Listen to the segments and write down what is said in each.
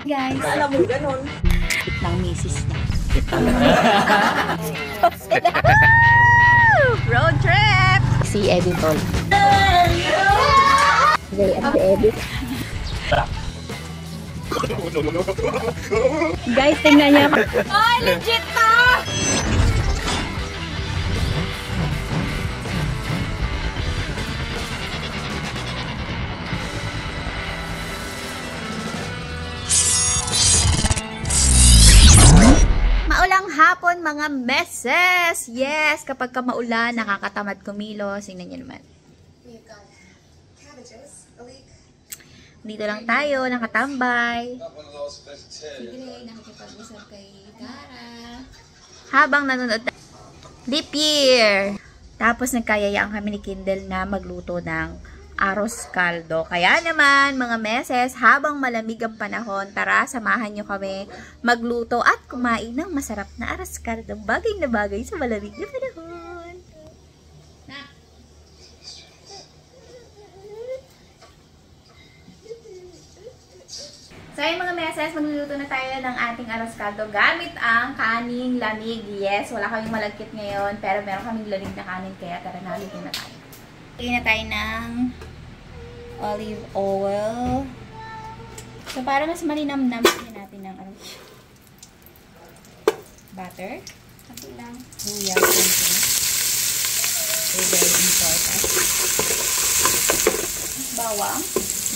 Guys, Alam mo, ganun. ng misis niya. Road trip! Si Eddie Tol. Eddie. Guys, tingnan niya. Oh, legit to! Maulang hapon mga meses! Yes! Kapag ka maulan, nakakatamad kumilos. Tingnan niyo naman. Dito lang tayo, nakatambay. Sige, nakikipag-usap kay Gara. Habang nanonood Leap Year. Tapos nagkayayaan kami ni Kindle na magluto ng arroz caldo. Kaya naman, mga meses, habang malamig ang panahon, tara, samahan nyo kami magluto at kumain ng masarap na arroz caldo. Bagay na bagay sa malamig na panahon. So, yung mga meses, magluluto na tayo ng ating arroz caldo gamit ang kaning lamig. Yes, wala kaming malagkit ngayon, pero meron kaming lamig na kanin, kaya tara na, luto na tayo. Lagyan na tayo ng olive oil. So, para mas malinamnam, lagyan natin ng butter. Kasi lang. Luya, something. Very important. Bawang.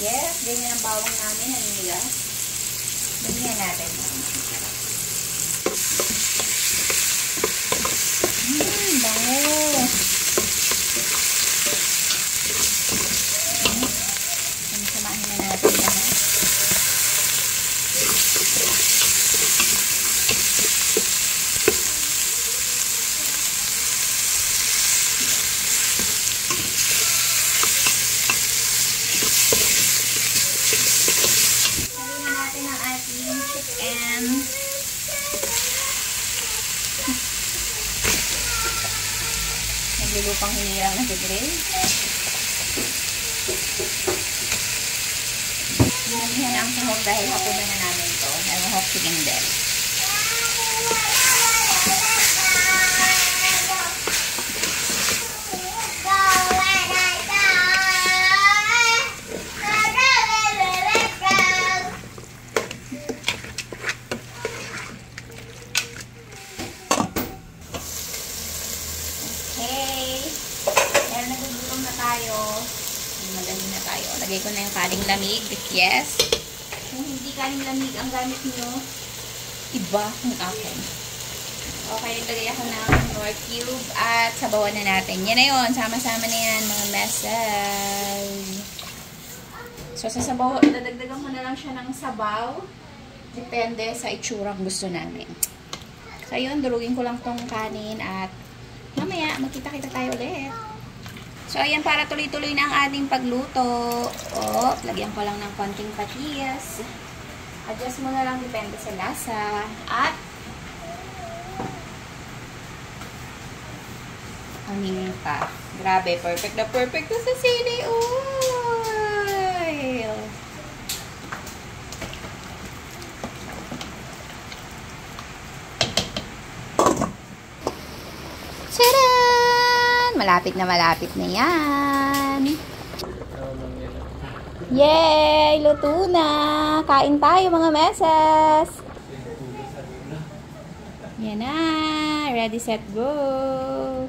Yes, ganyan ang bawang namin. Naninigas. Ganyan natin. Bango. Samahin na natin lahat. Naglulupang hinirang na grill. Hinanihan ang sahog dahil hapunan na namin ito. Nalahok si Kindle. Madali na tayo. Lagay ko na yung kaning lamig. Yes. Kung hindi kaning lamig ang gamit nyo, iba yung akin. Okay, lagay ako ng Knorr cube at sabawan na natin. Yan na yun. Sama-sama na yan, mga mesay. So, sa sabaw, dadagdagan ko na lang siya ng sabaw. Depende sa itsurang gusto namin. So, yun. Durugin ko lang tong kanin at mamaya, magkita-kita tayo ulit. So, ayan, para tuloy-tuloy na ang ating pagluto. O, lagyan ko lang ng konting patis. Adjust mo na lang, depende sa lasa. At, aminin pa. Grabe, perfect na perfect na sa sili oil. Tada! Malapit na yan. Yay! Luto na! Kain tayo mga meses! Yan na! Ready, set, go!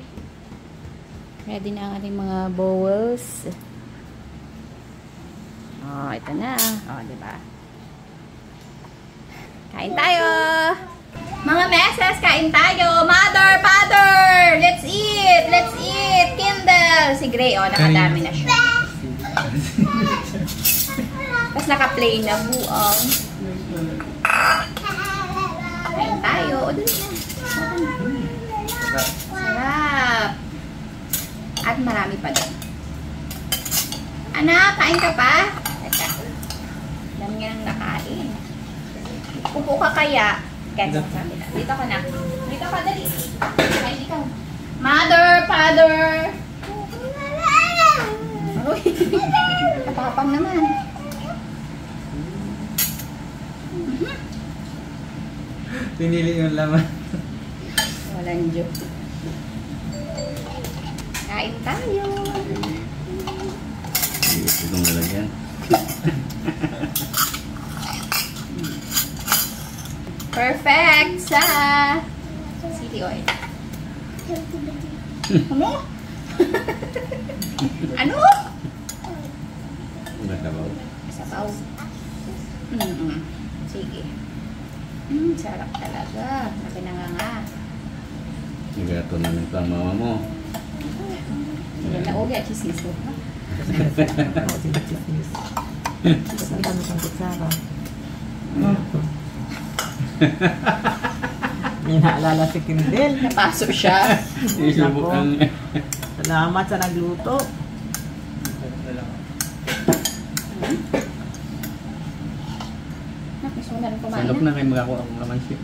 Ready na ang ating mga bowls. Oh, ito na. Oh, diba? Kain tayo! Mga meses, kain tayo! Mother, father! Let's eat! Let's eat! Kindle! Si Gray, oh, nakadami na siya. Tapos naka-play na buong. Kain tayo. O, dun na. Sarap! At marami pa doon. Anak, kain ka pa? Teka. Dami nga nang nakain. Upo ka kaya? Ganyan sa amin. Dito ka na. Dito ka, dali. Kain ikaw. Mother, father. Uy. Kapapang naman. Pinili yung laman. Walang Diyo. Kain tayo. Itong lalagyan. Perfect sa city oil. Ano? Ano? Sabaw. Sabaw. Sige. Sarap talaga. Napinanganga. Nagato na ng mama mo. Yan na uwi at chismis mo. Chismis. Ang dami kang kutsara. May naalala si Kindel. Napasok siya. Isubok ang... Salamat sa nagluto. Gusto mo na rin kumain Sandok na. na kayo magakuha akong laman siya.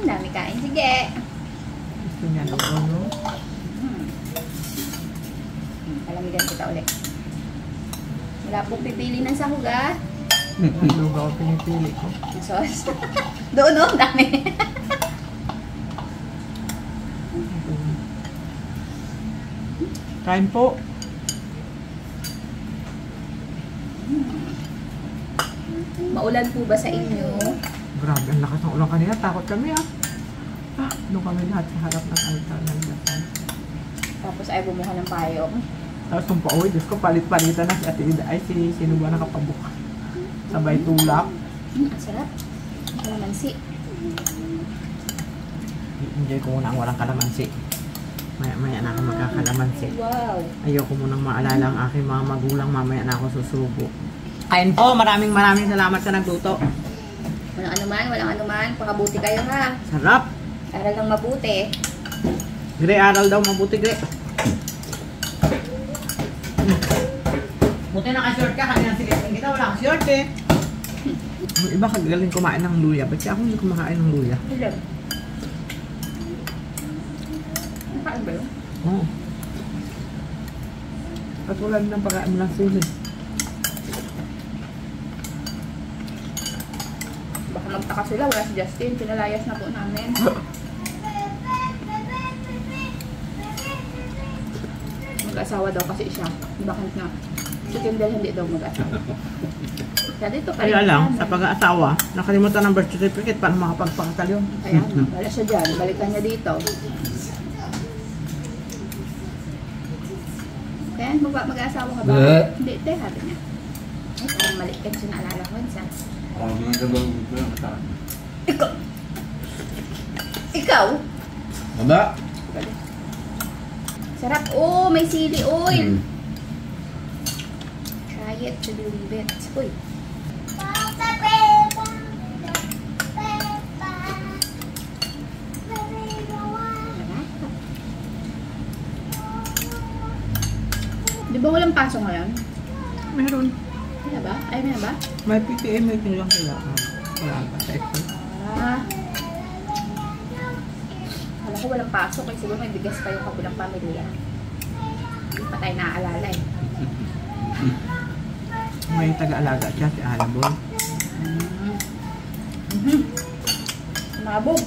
Dami kain. Sige. Gusto niya ng ulo. Palamigan kita ulit. Wala pong pipili ng sahog ah. Ang lugaw pinipili ko. Yung sauce. Doon oh, dami. Kain po. Maulan po ba sa inyo? Grabe, ang lakas ng ulan kanina. Takot kami ah. Doon kami lahat sa harap ng altar ng dasal. Tapos ay bumuha ng payong. Tapos kung pauwi, Diyos ko, palit-palitan na si Ate Ida. Ay, sino ba nakapabuka? Sabay tulak. Ang sarap. Kalamansi. Enjoy ko muna ang walang kalamansi. Maya-maya na ako magkakalamansi. Wow. Ayoko munang maalala ang aking mga magulang. Mamaya na ako susubo. Kain po. Maraming salamat sa nagluto. Walang anuman. Pakabuti kayo ha. Sarap. Aral lang mabuti. Gre, aral daw. Mabuti, Gre. Buti naka-short ka. Kanina silipin kita. Wala kang short eh. Yung iba kagaling kumain ng luya. Ba't ako hindi kumakain ng luya? Ilan? Nakain ba yun? Oo. Katulad ng pagkain mo ng sili. Baka magtaka sila. Wala si Justin. Pinalayas na po namin. Mag-asawa daw kasi siya. Bakit nga? Si Kendall hindi daw mag-asawa. Kaya dito pa Kaya lang, sa pag-aasawa, nakalimutan ng birth certificate para makapagpakatal yun. Kaya wala siya dyan. Balikan niya dito. Kaya mag-asawa ka ba? Hindi, te, sabi niya. Ay, parang mali ka siya naalala ko. Ikaw! Ikaw? Aba? Sarap. Oh, may sili oil. Try it to believe it. Uy. Di ba walang paso ngayon? Meron. Wala ba? Ay, may ba? May PPA meeting lang sila. Wala ba sa ito? Ah. Alam ko walang pasok kasi siguro may bigas pa yung kabilang pamilya. Hindi pa tayo naaalala eh. May taga-alaga siya, si Alabon. Sumabog.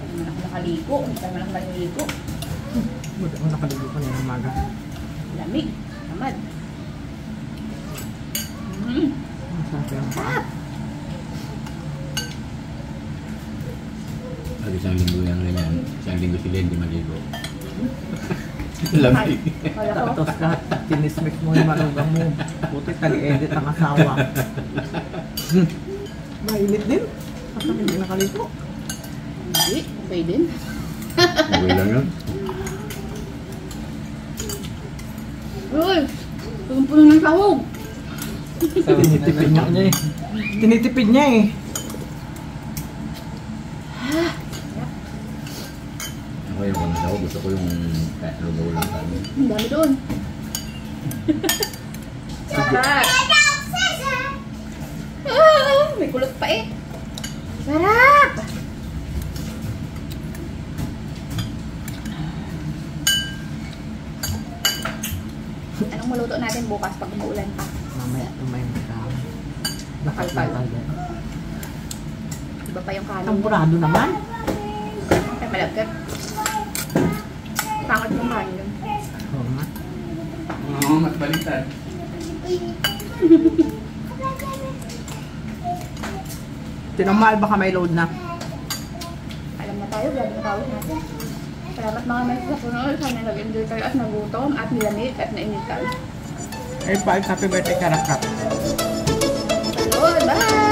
Hindi naman ako nakaligo. Hindi naman ako naligo. Buti ako nakaligo ko na ng maga. Lamig. Tamad. Masarap yung paa. Pag isang linggo yan ganyan. Isang linggo sila hindi maligo. Lamig. Wala ko. Tapos lahat, tinismix mo yung malugang mo. Buti tag-edit ang asawa. Mainit din. At hindi nakaligo. Hindi. Okay din. Okay lang yun. Uy! Puno ng sahog. Tinitipid niya eh. Tinitipid niya eh. Ako yung kung ako, gusto ko yung lugaw lang kami. Ang dami doon. Sarap. Ah, may kulot pa eh. Sarap. Anong maluto natin bukas pag umuulan pa? Mamaya tumayin ka. Nakalpal. Iba pa yung kanin. Tampurado naman. Ay, malagkat. Pangat yung kanin. Oo nga. Oo, mas baliktad. Tinamal baka may load na. Alam na tayo, grabe na tawag natin. Salamat mga men sa punol. Sana nag-enjoy kayo at nagutom at nilamig at nainitan. Ay, happy birthday, Karakap. Bye!